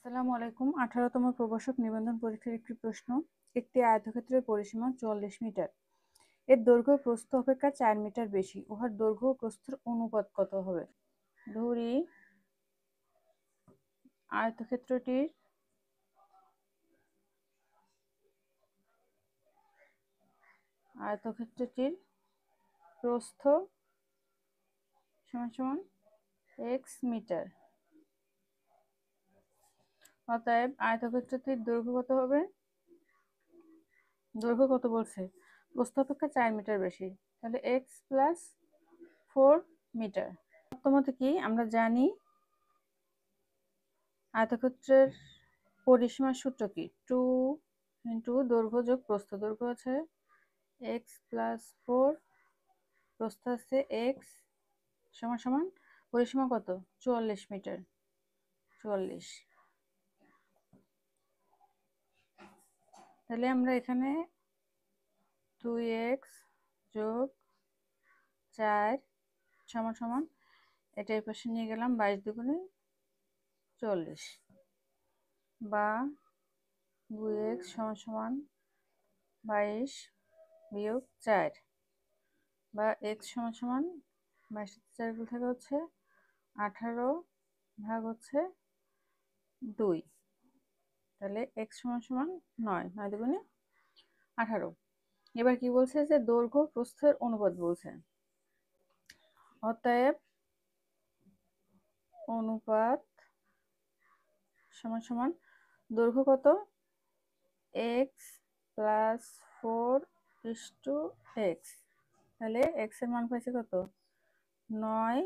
আসসালামু আলাইকুম। 18তম প্রভাষক নিবন্ধন পরীক্ষার একটি প্রশ্ন। একটি আয়তক্ষেত্রের পরিসীমা 44 মিটার। এর দৈর্ঘ্য প্রস্থ অপেক্ষা 4 মিটার বেশি। উহার দৈর্ঘ্য ও প্রস্থের অনুপাত কত হবে? ধরি আয়তক্ষেত্রটির প্রস্থ সমান সমান x মিটার। অতএব আয়তক্ষেত্রটির দৈর্ঘ্য কত হবে? দৈর্ঘ্য কত বলছে? প্রস্থ অপেক্ষা 4 মিটার বেশি, তাহলে x প্লাস 4 মিটার। প্রথমত কি আমরা জানি আয়তক্ষেত্রের পরিসীমার সূত্র কি? 2 ইন্টু দৈর্ঘ্য যোগ প্রস্থ। দৈর্ঘ্য আছে x প্লাস 4, প্রস্থ আছে x, সমান সমান পরিসীমা কত? 44 মিটার। 44। তাহলে আমরা এখানে 2x যোগ 4 সমান সমান এটা এই পাশে নিয়ে গেলাম, 22 দুগুণে 40, বা 2x সমান সমান 22 বিয়োগ 4, বা x সমান সমান 22 4 গুণ থাকে হচ্ছে 18 ভাগ হচ্ছে 2, তাহলে x সমান সমান 9, 9 দুগুণে 18। এবার কি বলছে যে দৈর্ঘ্য প্রস্থের অনুপাত বলছে। অতএব অনুপাত সমান সমান দৈর্ঘ্য কত? x plus 4 is to x। তাহলে x এর মান পাইছে কত? 9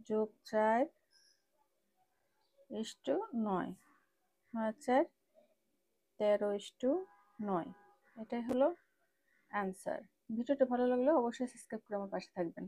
যোগ 4 ইস্টু 9, 9 4 13 ইস্টু 9। এটাই হলো অ্যান্সার। ভিডিওটা ভালো লাগলে অবশ্যই সাবস্ক্রাইব করে আমার পাশে থাকবেন।